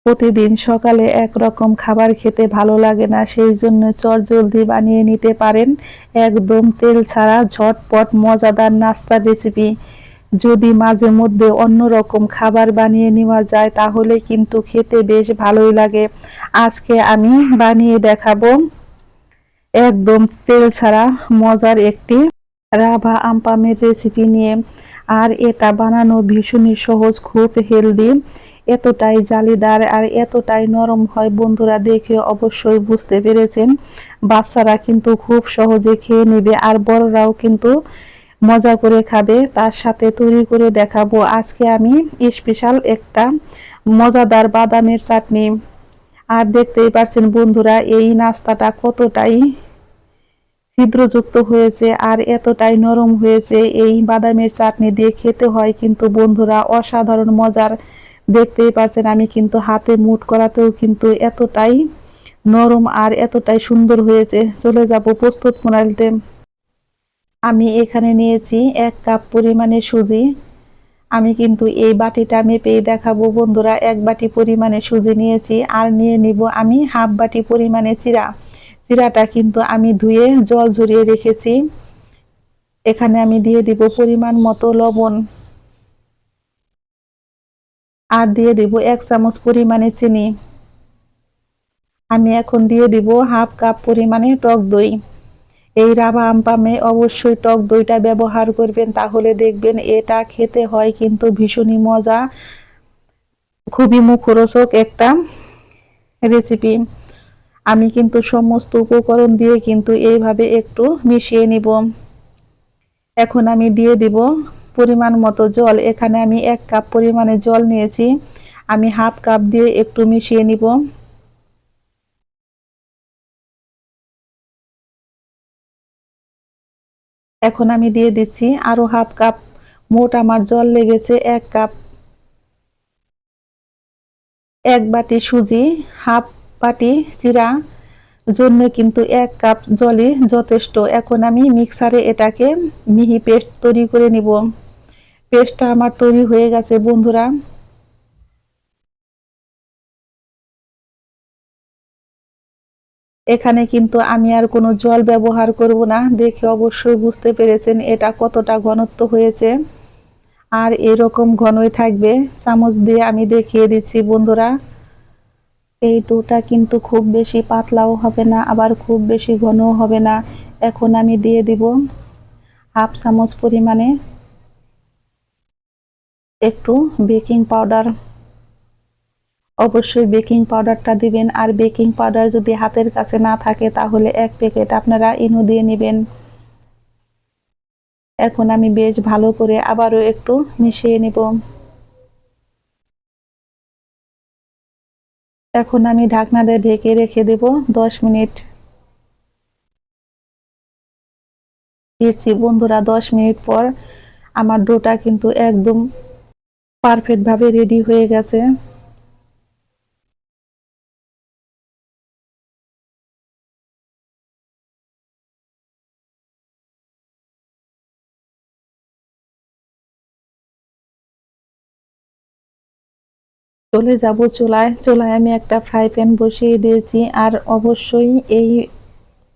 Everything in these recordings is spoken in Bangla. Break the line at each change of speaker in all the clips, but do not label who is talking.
প্রতিদিন সকালে একরকম খাবার খেতে ভালো লাগে না, সেই জন্য চটজলদি বানিয়ে নিতে পারেন একদম তেল ছাড়া ঝটপট মজাদার নাস্তার রেসিপি। যদি মাঝে মধ্যে অন্যরকম খাবার বানিয়ে নেওয়া যায় তাহলে কিন্তু খেতে বেশ ভালোই লাগে। আজকে আমি বানিয়ে দেখাবো একদম তেল ছাড়া মজার একটি রাভা আমপামের রেসিপি নিয়ে। আর এটা বানানো ভীষণই সহজ, খুব হেলদি, এতটাই জালিদার আর এতটাই নরম হয় বন্ধুরা, দেখে অবশ্যই বুঝতে পেরেছেন। বাচ্চারা কিন্তু খুব সহজে খেয়ে নেবে আর বড়রাও কিন্তু মজা করে খাবে। তার সাথে তৈরি করে দেখাবো আজকে আমি স্পেশাল একটা মজাদার বাদামের চাটনি। আর দেখতেই পাচ্ছেন বন্ধুরা এই নাস্তাটা কতটাই ছিদ্রযুক্ত হয়েছে আর এতটাই নরম হয়েছে। এই বাদামের চাটনি দিয়ে খেতে হয় কিন্তু বন্ধুরা অসাধারণ মজার। দেখতেই পাচ্ছেন আমি কিন্তু হাতে মুঠ করাতেও কিন্তু এতটাই নরম আর এতটাই সুন্দর হয়েছে। চলে যাব প্রস্তুত প্রণালীতে। আমি এখানে নিয়েছি 1 কাপ পরিমাণে সুজি। আমি কিন্তু এই বাটিটা মেপেই দেখাবো বন্ধুরা, 1 বাটি পরিমাণে সুজি নিয়েছি। আর নিয়ে নিব আমি হাফ বাটি পরিমাণে চিরা। চিরাটা কিন্তু আমি ধুয়ে জল ঝরিয়ে রেখেছি। এখানে আমি দিয়ে দিব পরিমাণ মতো লবণ আর দিয়ে দিব 1 চামচ পরিমাণে চিনি। আমি এখন দিয়ে দিব হাফ কাপ পরিমাণে টক দই। এই রাভা আমপামে অবশ্যই টক দইটা ব্যবহার করবেন, তাহলে দেখবেন এটা খেতে হয় কিন্তু ভীষণই মজা, খুবই মুখরোচক একটা রেসিপি। আমি কিন্তু সমস্ত উপকরণ দিয়ে কিন্তু এইভাবে একটু মিশিয়ে নিব। এখন আমি দিয়ে দিব পরিমাণ মতো জল। এখানে আমি 1 কাপ পরিমাণে জল নিয়েছি, আমি হাফ কাপ দিয়ে একটু মিশিয়ে নিব। এখন আমি দিয়ে দিচ্ছি আরো হাফ কাপ। মোট আমার জল লেগেছে 1 কাপ। 1 বাটি সুজি, হাফ বাটি চিরা জন্য কিন্তু 1 কাপ জলই যথেষ্ট। এখন আমি মিক্সারে এটাকে মিহি পেস্ট তৈরি করে নিব। পেস্টটা আমার তৈরি হয়ে গেছে বন্ধুরা। এখানে কিন্তু আমি আর কোনো জল ব্যবহার করব না, দেখে অবশ্যই বুঝতে পেরেছেন এটা কতটা ঘনত্ব হয়েছে। আর এরকম ঘনই থাকবে। চামচ দিয়ে আমি দেখিয়ে দিচ্ছি বন্ধুরা, এই ডোটা কিন্তু খুব বেশি পাতলাও হবে না আবার খুব বেশি ঘনও হবে না। এখন আমি দিয়ে দিব হাফ চামচ পরিমাণে একটু বেকিং পাউডার। অবশ্যই বেকিং পাউডারটা দিবেন, আর বেকিং পাউডার যদি হাতের কাছে না থাকে তাহলে 1 প্যাকেট আপনারা ইনো দিয়ে নেবেন। এখন আমি বেশ ভালো করে আবারও একটু মিশিয়ে নিব। এখন আমি ঢাকনা দিয়ে ঢেকে রেখে দেব 10 মিনিট। ফিরছি বন্ধুরা 10 মিনিট পর। আমার ডোটা কিন্তু একদম পারফেক্ট ভাবে রেডি হয়ে গেছে। চলে যাব চুলায়। চুলায় আমি একটা ফ্রাই প্যান বসিয়ে দিয়েছি, আর অবশ্যই এই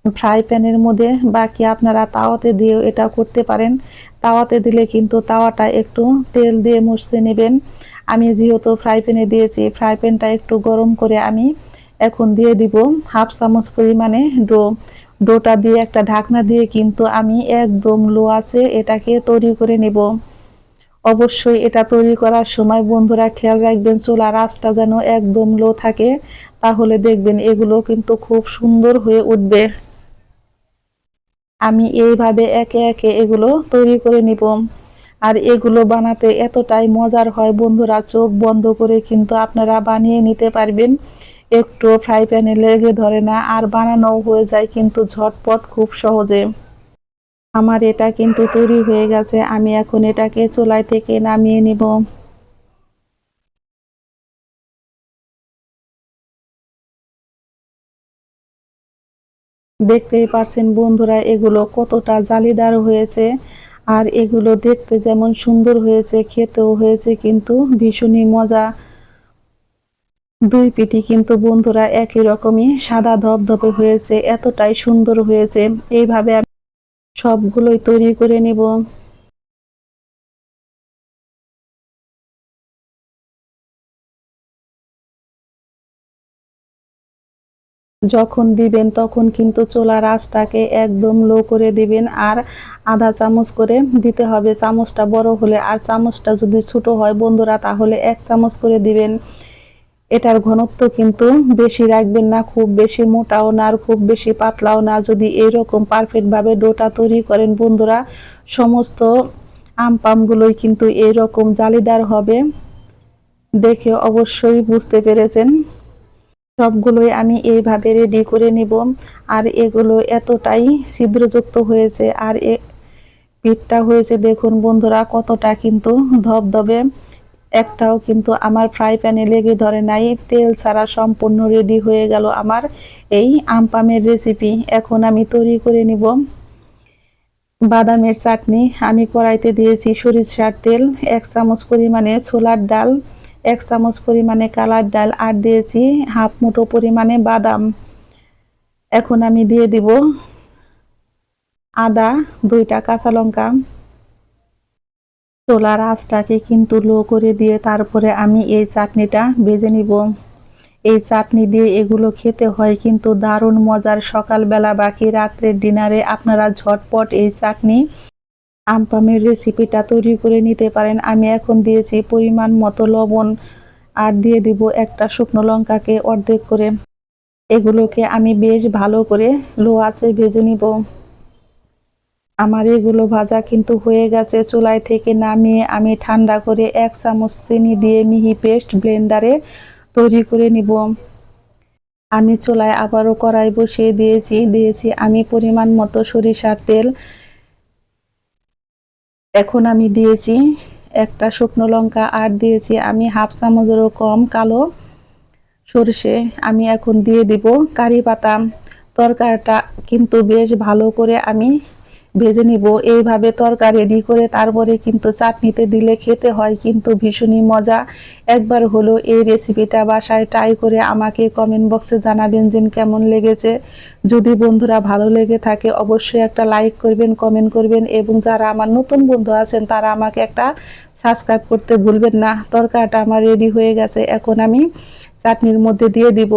ফ্রাই প্যানের মধ্যে বাকি আপনারা তাওয়াতে দিয়েও এটা করতে পারেন। তাওয়াতে দিলে কিন্তু তাওয়াটা একটু তেল দিয়ে মুছে নেবেন। আমি যেহেতু ফ্রাই প্যানে দিয়েছি, ফ্রাই প্যানটা একটু গরম করে আমি এখন দিয়ে দিব হাফ চামচ পরিমাণে ডো। ডোটা দিয়ে একটা ঢাকনা দিয়ে কিন্তু আমি একদম লো আছে এটাকে তৈরি করে নেব। অবশ্যই এটা তৈরি করার সময় বন্ধুরা খেয়াল রাখবেন চুলার আঁচটা যেন একদম লো থাকে, তাহলে দেখবেন এগুলো কিন্তু খুব সুন্দর হয়ে উঠবে। আমি এইভাবে একে একে এগুলো তৈরি করে নিব। আর এগুলো বানাতে এতটাই মজার হয় বন্ধুরা, চোখ বন্ধ করে কিন্তু আপনারা বানিয়ে নিতে পারবেন। একটু ফ্রাই প্যানে লেগে ধরে না আর বানানো হয়ে যায় কিন্তু ঝটপট খুব সহজে। আমার এটা কিন্তু তৈরি হয়ে গেছে, আমি এখন এটাকে চুলাই থেকে নামিয়ে নিব। দেখতেই পারছেন বন্ধুরা এগুলো কতটা জালিদার হয়েছে। আর এগুলো দেখতে যেমন সুন্দর হয়েছে, খেতেও হয়েছে কিন্তু ভীষণই মজা। দুই পিঠই কিন্তু বন্ধুরা একই রকমই সাদা ধবধবে হয়েছে, এতটাই সুন্দর হয়েছে। এইভাবে আমি সবগুলোই তৈরি করে নিব। যখন দিবেন তখন কিন্তু চুলার আঁচটাকে একদম লো করে দিবেন, আর আধা চামচ করে দিতে হবে। চামচটা বড় হলে, আর চামচটা যদি ছোট হয় বন্ধুরা তাহলে 1 চামচ করে দিবেন। এটার ঘনত্ব কিন্তু বেশি রাখবেন না, খুব বেশি মোটাও না আর খুব বেশি পাতলাও না। যদি এরকম পারফেক্ট ভাবে ডোটা তৈরি করেন বন্ধুরা, সমস্ত আম পামগুলোই কিন্তু এরকম জালিদার হবে। দেখে অবশ্যই বুঝতে পেরেছেন। সবগুলোই আমি এইভাবে রেডি করে নিব। আর এগুলো এতটাই ছিদ্রযুক্ত হয়েছে, আর পিঠটা হয়েছে দেখুন বন্ধুরা কতটা কিন্তু ধবধবে। একটাও কিন্তু আমার ফ্রাই প্যানে লেগে ধরে নাই। তেল ছাড়া সম্পূর্ণ রেডি হয়ে গেল আমার এই আম পামের রেসিপি। এখন আমি তৈরি করে নিব বাদামের চাটনি। আমি কড়াইতে দিয়েছি সরিষার তেল, 1 চামচ পরিমাণে ছোলার ডাল, 1 চামচ পরিমাণে কালার ডাল, আর দিয়েছি হাফ মুঠো পরিমাণে বাদাম। এখন আমি দিয়ে দিব আদা, 2টা কাঁচা লঙ্কা। চুলার আঁচটাকে কিন্তু লো করে দিয়ে তারপরে আমি এই চাটনিটা ভেজে নিব। এই চাটনি দিয়ে এগুলো খেতে হয় কিন্তু দারুণ মজার। সকালবেলা বাকি রাত্রের ডিনারে আপনারা ঝটপট এই চাটনি আমপামের রেসিপিটা তৈরি করে নিতে পারেন। আমি এখন দিয়েছি পরিমাণ মতো লবণ, আর দিয়ে দিব একটা শুকনো লঙ্কাকে অর্ধেক করে। এগুলোকে আমি বেশ ভালো করে লো আঁচে ভেজে নিব। আমার এগুলো ভাজা কিন্তু হয়ে গেছে। চুলায় থেকে নামিয়ে আমি ঠান্ডা করে 1 চামচ চিনি দিয়ে মিহি পেস্ট ব্লেন্ডারে তৈরি করে নিব। আমি চুলায় আবারও কড়াই বসিয়ে দিয়েছি আমি পরিমাণ মতো সরিষার তেল। এখন আমি দিয়েছি একটা শুকনো লঙ্কা, আর দিয়েছি আমি হাফ চামচেরও কম কালো সরষে। আমি এখন দিয়ে দিব কারি পাতা। তরকারিটা কিন্তু বেশ ভালো করে আমি ভেজে নিব। এইভাবে তরকারি রেডি করে তারপরে কিন্তু চাটনিতে দিলে খেতে হয় কিন্তু ভীষণই মজা। একবার হলো এই রেসিপিটা বাসায় ট্রাই করে আমাকে কমেন্ট বক্সে জানাবেন যে কেমন লেগেছে। যদি বন্ধুরা ভালো লেগে থাকে অবশ্যই একটা লাইক করবেন, কমেন্ট করবেন, এবং যারা আমার নতুন বন্ধু আছেন তারা আমাকে একটা সাবস্ক্রাইব করতে ভুলবেন না। তরকারিটা আমার রেডি হয়ে গেছে, এখন আমি চাটনির মধ্যে দিয়ে দিব।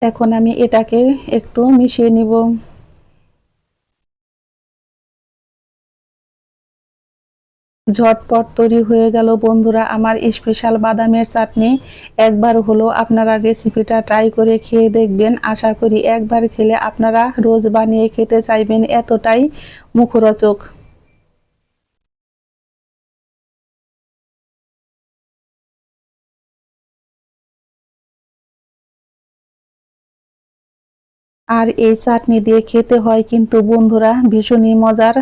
এখন আমি এটাকে একটু মিশিয়ে নিব। ঝটপট তৈরি হয়ে গেল বন্ধুরা আমার স্পেশাল বাদামের চাটনি। একবার হলো আপনারা রেসিপিটা ট্রাই করে খেয়ে দেখবেন। আশা করি একবার খেলে আপনারা রোজ বানিয়ে খেতে চাইবেন, এতটাই মুখরোচক। আর এই চাটনি দিয়ে খেতে হয় কিন্তু বন্ধুরা ভীষণই মজার।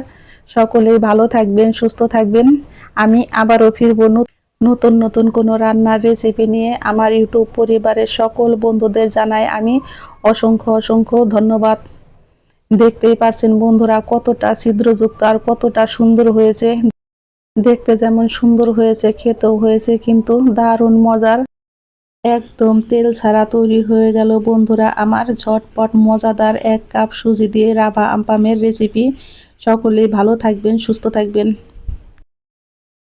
সকলেই ভালো থাকবেন, সুস্থ থাকবেন। আমি আবারও ফিরবো নতুন নতুন কোনো রান্নার রেসিপি নিয়ে। আমার ইউটিউব পরিবারের সকল বন্ধুদের জানাই আমি অসংখ্য অসংখ্য ধন্যবাদ। দেখতেই পারছেন বন্ধুরা কতটা ছিদ্রযুক্ত আর কতটা সুন্দর হয়েছে। দেখতে যেমন সুন্দর হয়েছে, খেতেও হয়েছে কিন্তু দারুণ মজার। একদম তেল ছাড়া তৈরি হয়ে গেল বন্ধুরা আমার ঝটপট মজাদার 1 কাপ সুজি দিয়ে রাভা আমপামের রেসিপি। সকলেই ভালো থাকবেন, সুস্থ থাকবেন।